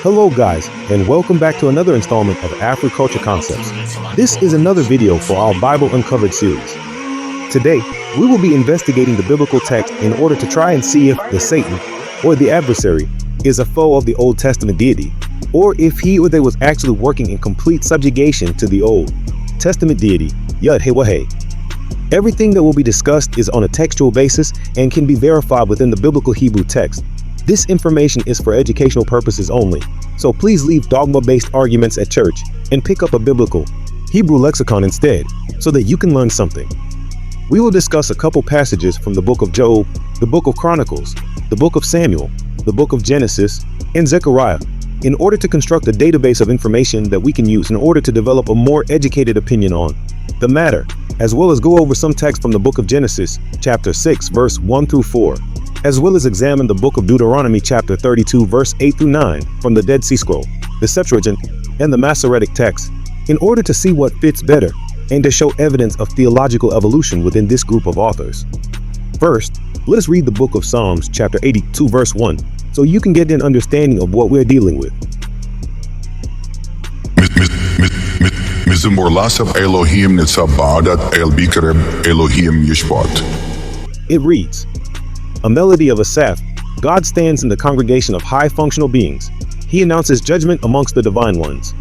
Hello guys, and welcome back to another installment of Afri-Culture Concepts. This is another video for our Bible Uncovered series. Today, we will be investigating the biblical text in order to try and see if the Satan, or the adversary, is a foe of the Old Testament deity, or if he or they was actually working in complete subjugation to the Old Testament deity, Yud-Heh-Wah-Heh. Everything that will be discussed is on a textual basis and can be verified within the biblical Hebrew text. This information is for educational purposes only, so please leave dogma-based arguments at church and pick up a biblical Hebrew lexicon instead, so that you can learn something. We will discuss a couple passages from the book of Job, the book of Chronicles, the book of Samuel, the book of Genesis, and Zechariah, in order to construct a database of information that we can use in order to develop a more educated opinion on the matter, as well as go over some text from the book of Genesis, chapter 6, verse 1 through 4. As well as examine the book of Deuteronomy chapter 32 verse 8 through 9 from the Dead Sea Scroll, the Septuagint, and the Masoretic text, in order to see what fits better and to show evidence of theological evolution within this group of authors. First, let us read the book of Psalms chapter 82 verse 1, so you can get an understanding of what we're dealing with. It reads, a melody of Asaph, God stands in the congregation of high functional beings. He announces judgment amongst the divine ones.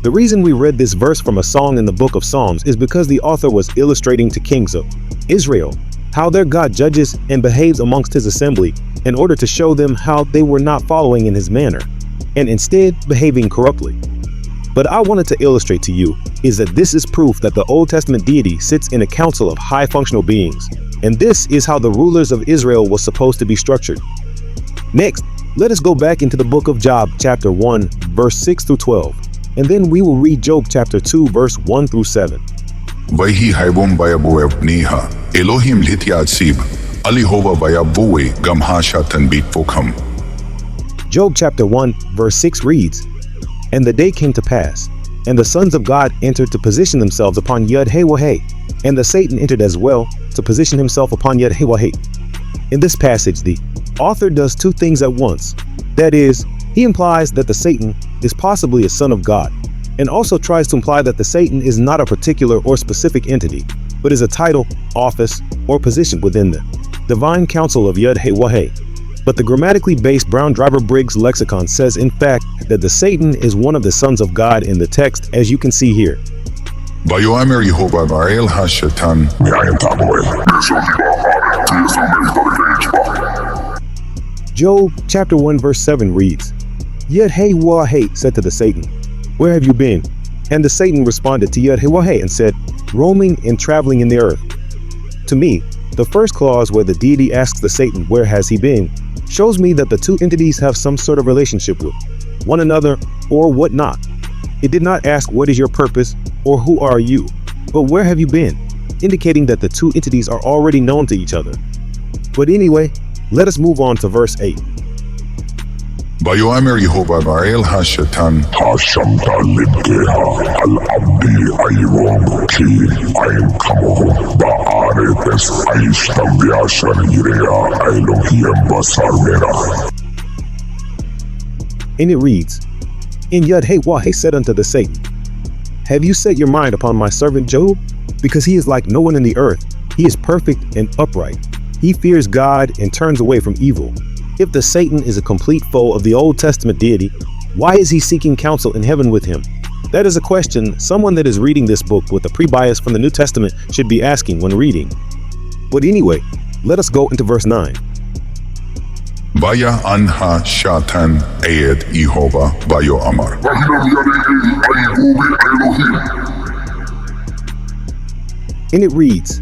The reason we read this verse from a song in the book of Psalms is because the author was illustrating to kings of Israel how their God judges and behaves amongst his assembly in order to show them how they were not following in his manner and instead behaving corruptly. But I wanted to illustrate to you is that this is proof that the Old Testament deity sits in a council of high functional beings. And this is how the rulers of Israel was supposed to be structured. Next, let us go back into the book of Job chapter 1 verse 6 through 12, and then we will read Job chapter 2 verse 1 through 7. Job chapter 1 verse 6 reads, and the day came to pass, and the sons of God entered to position themselves upon Yud-Heh-Wah-Heh, and the Satan entered as well to position himself upon Yud-Heh-Wah-Heh. In this passage, the author does two things at once. That is, he implies that the Satan is possibly a son of God, and also tries to imply that the Satan is not a particular or specific entity, but is a title, office, or position within the divine council of Yud-Heh-Wah-Heh. But the grammatically based Brown Driver Briggs lexicon says in fact that the Satan is one of the sons of God in the text, as you can see here. Job chapter 1 verse 7 reads, Yud-Heh-Wah-Heh said to the Satan, where have you been? And the Satan responded to Yud-Heh-Wah-Heh and said, roaming and traveling in the earth. To me, the first clause where the deity asks the Satan where has he been shows me that the two entities have some sort of relationship with one another or whatnot. It did not ask what is your purpose or who are you, but where have you been, indicating that the two entities are already known to each other. But anyway, let us move on to verse 8. And it reads, and Yud-Heh-Wah-Heh said unto the Satan, have you set your mind upon my servant Job? Because he is like no one in the earth. He is perfect and upright. He fears God and turns away from evil. If the Satan is a complete foe of the Old Testament deity, why is he seeking counsel in heaven with him? That is a question someone that is reading this book with a pre-bias from the New Testament should be asking when reading. But anyway, let us go into verse 9. Vaya anha shatan ayed Jehovah bayo amar. And it reads,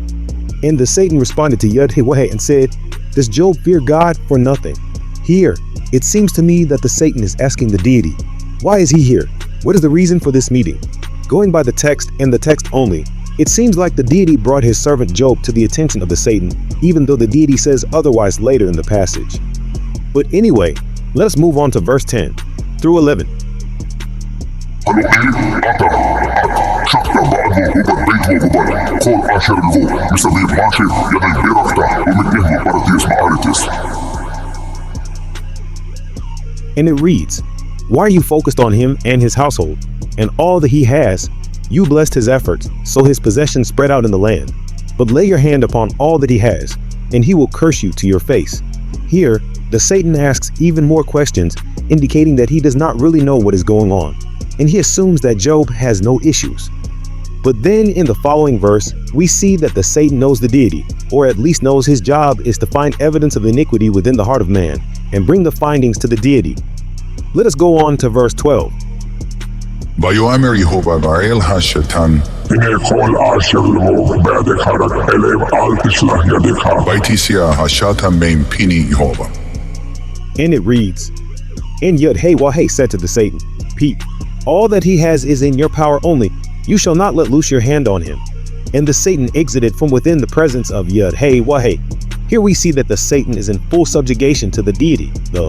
and the Satan responded to Yud-Heh-Wah-Heh and said, does Job fear God for nothing? Here, it seems to me that the Satan is asking the deity, why is he here? What is the reason for this meeting? Going by the text and the text only, it seems like the deity brought his servant Job to the attention of the Satan, even though the deity says otherwise later in the passage. But anyway, let us move on to verse 10 through 11. And it reads, Why are you focused on him and his household and all that he has? You blessed his efforts, so his possessions spread out in the land. But lay your hand upon all that he has, and he will curse you to your face. Here, the Satan asks even more questions, indicating that he does not really know what is going on, and he assumes that Job has no issues. But then in the following verse, we see that the Satan knows the deity, or at least knows his job is to find evidence of iniquity within the heart of man and bring the findings to the deity. Let us go on to verse 12. ויאמר יהוה באל השטן הנה כל אשר לבוא בידך רק אליהם אל תשלח ידך. ויתיסיה השטן מן פיני יהוה. And it reads, And Yud-Heh-Wah-Heh said to the Satan, Pete, all that he has is in your power only. You shall not let loose your hand on him. And the Satan exited from within the presence of Yud-Heh-Wah-Heh. Here we see that the Satan is in full subjugation to the deity. The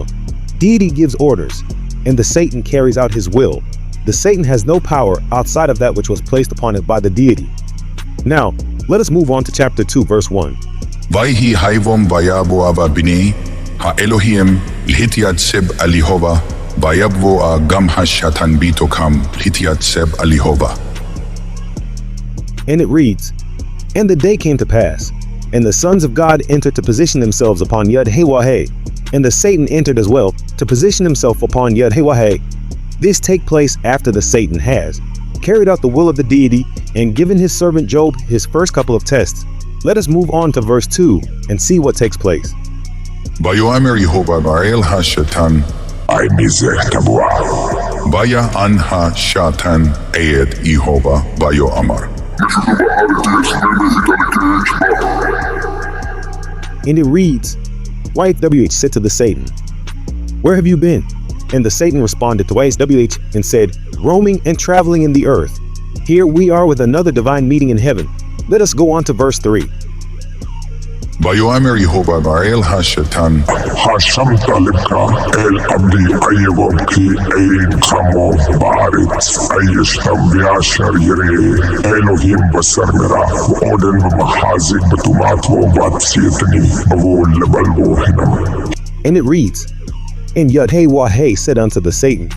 deity gives orders, and the Satan carries out his will. The Satan has no power outside of that which was placed upon it by the deity. Now, let us move on to chapter 2, verse 1. ויהי היבום ויבוא בני האלוהים להתייצב על יהוה ויבוא גם השטן בתוכם להתייצב על יהוה. And it reads, And the day came to pass, and the sons of God entered to position themselves upon Yud-Heh-Wah-Heh, and the Satan entered as well to position himself upon Yud-Heh-Wah-Heh. This take place after the Satan has carried out the will of the deity and given his servant Job his first couple of tests. Let us move on to verse 2 and see what takes place. ויאמר יהוה באל השטן אי מזה תבוע. ויען השטן את יהוה ויאמר. And it reads, YHWH said to the Satan, Where have you been? And the Satan responded to YHWH and said, Roaming and traveling in the earth. Here we are with another divine meeting in heaven. Let us go on to verse 3. ויאמר יהוה באל השטן האשמת לבך אל עבדי איוב כי אין כמו בארץ הישנם ואשר יראה אלוהים בשר מרע ועודן ומחזיק בטומאת ובציתני בבוא לבלבו הינם. And it reads, And Yud-Heh-Wah-Heh said unto the Satan,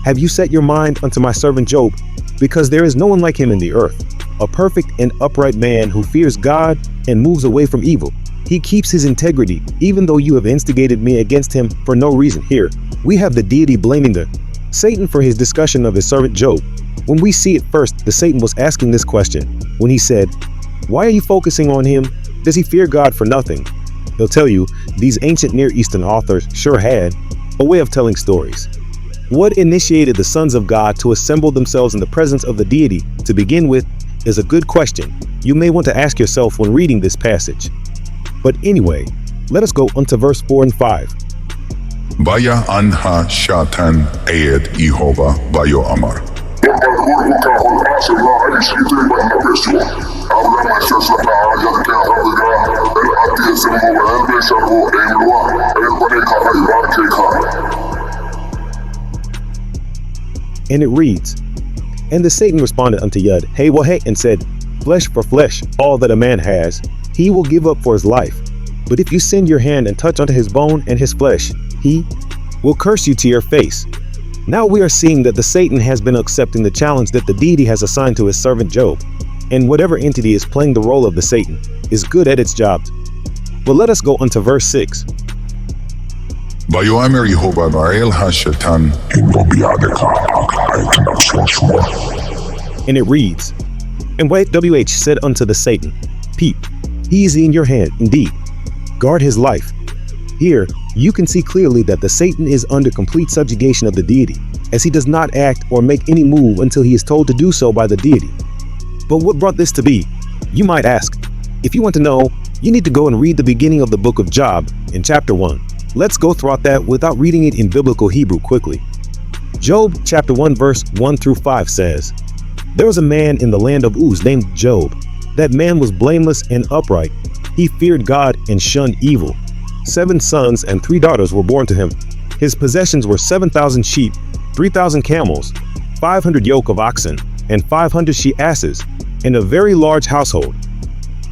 Have you set your mind unto my servant Job? Because there is no one like him in the earth, a perfect and upright man who fears God and moves away from evil. He keeps his integrity, even though you have instigated me against him for no reason. Here, we have the deity blaming the Satan for his discussion of his servant Job. When we see it first, the Satan was asking this question when he said, Why are you focusing on him? Does he fear God for nothing? He'll tell you, these ancient Near Eastern authors sure had a way of telling stories. What initiated the sons of God to assemble themselves in the presence of the deity to begin with is a good question you may want to ask yourself when reading this passage. But anyway, let us go on to verse 4 and 5. ויען השטן את יהוה ויאמר. And it reads, And the Satan responded unto Yud-Heh-Wah-Heh and said, Flesh for flesh, all that a man has, he will give up for his life. But if you send your hand and touch unto his bone and his flesh, he will curse you to your face. Now we are seeing that the Satan has been accepting the challenge that the deity has assigned to his servant Job, and whatever entity is playing the role of the Satan is good at its job. But let us go on to verse 6. ויאמר יהוה באל השטן אם לא בידך אל תנצחו שמו. And it reads, And YHWH said unto the Satan, Peep, he is in your hand, indeed. Guard his life. Here, you can see clearly that the Satan is under complete subjugation of the deity, as he does not act or make any move until he is told to do so by the deity. But what brought this to be? You might ask. If you want to know, you need to go and read the beginning of the book of Job in chapter 1. Let's go throughout that without reading it in biblical Hebrew quickly. Job chapter 1 verse 1 through 5 says, There was a man in the land of Uz named Job. That man was blameless and upright. He feared God and shunned evil. 7 sons and 3 daughters were born to him. His possessions were 7,000 sheep, 3,000 camels, 500 yoke of oxen, and 500 she-asses, and a very large household.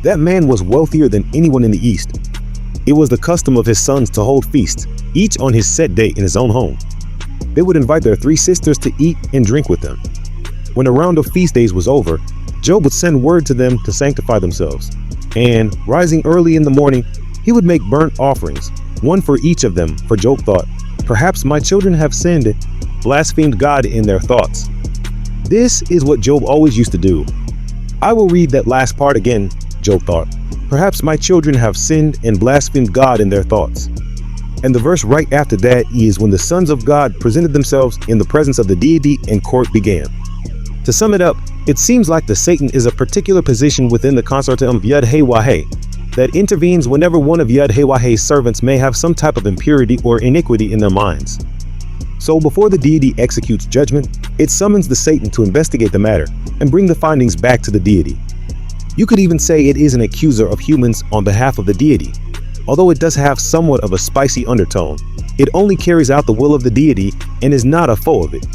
That man was wealthier than anyone in the East. It was the custom of his sons to hold feasts, each on his set day in his own home. they would invite their 3 sisters to eat and drink with them. When a round of feast days was over, Job would send word to them to sanctify themselves. And, rising early in the morning, he would make burnt offerings, one for each of them, for Job thought, "Perhaps my children have sinned, blasphemed God in their thoughts." This is what Job always used to do. "I will read that last part again," Job thought. "Perhaps my children have sinned and blasphemed God in their thoughts." And the verse right after that is when the sons of God presented themselves in the presence of the deity and court began. To sum it up, it seems like the Satan is a particular position within the consortium of Yud-Heh-Wah-Heh that intervenes whenever one of Yud-Heh-Wah-Heh's servants may have some type of impurity or iniquity in their minds. So before the deity executes judgment, it summons the Satan to investigate the matter and bring the findings back to the deity. You could even say it is an accuser of humans on behalf of the deity. Although it does have somewhat of a spicy undertone, it only carries out the will of the deity and is not a foe of it.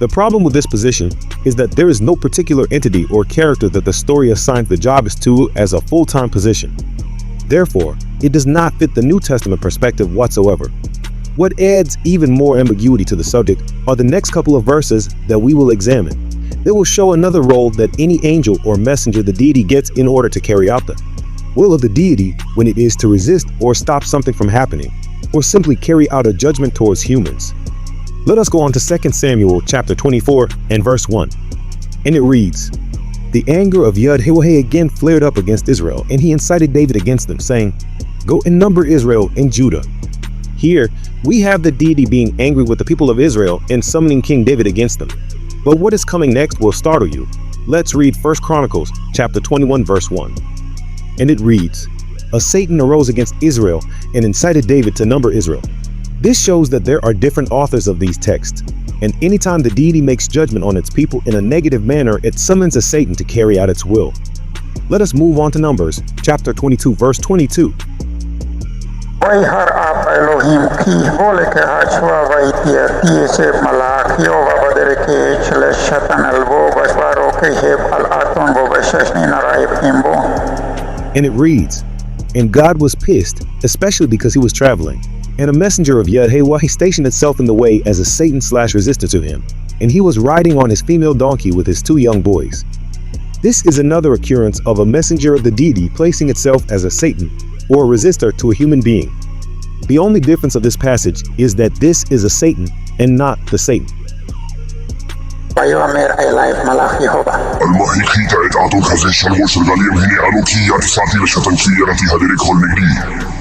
The problem with this position is that there is no particular entity or character that the story assigns the job to as a full-time position. Therefore, it does not fit the New Testament perspective whatsoever. What adds even more ambiguity to the subject are the next couple of verses that we will examine. They will show another role that any angel or messenger the deity gets in order to carry out the will of the deity when it is to resist or stop something from happening, or simply carry out a judgment towards humans. Let us go on to 2 Samuel chapter 24 and verse 1. And it reads, "The anger of Yud-Heh-Wah-Heh again flared up against Israel, and he incited David against them, saying, 'Go and number Israel and Judah.'" Here, we have the deity being angry with the people of Israel and summoning King David against them. But what is coming next will startle you. Let's read 1 Chronicles chapter 21 verse 1. And it reads, "A Satan arose against Israel and incited David to number Israel." This shows that there are different authors of these texts, and anytime the deity makes judgment on its people in a negative manner, it summons a Satan to carry out its will. Let us move on to Numbers chapter 22 verse 22. ויהר אף אלוהים כי הולך השווה ויתייתי סב מלאך יהוה בדרכי של שטן אלבו בשברו כהב על אתון בו בששני נרייב אימבו. And it reads, "And God was pissed, especially because he was traveling. And a messenger of Yud-Heh-Wah-Heh stationed itself in the way as a Satan/resistor to him. And he was riding on his female donkey with his 2 young boys." This is another occurrence of a messenger of the deity placing itself as a Satan or a resistor to a human being. The only difference of this passage is that this is a Satan and not the Satan. ויאמר אלי מלאך יהוה. על מה הכית את אדון הזה שלוש רגלים, הנה אנוכי יצאתי לשתן כי ירדתי הדרך כל נגדי.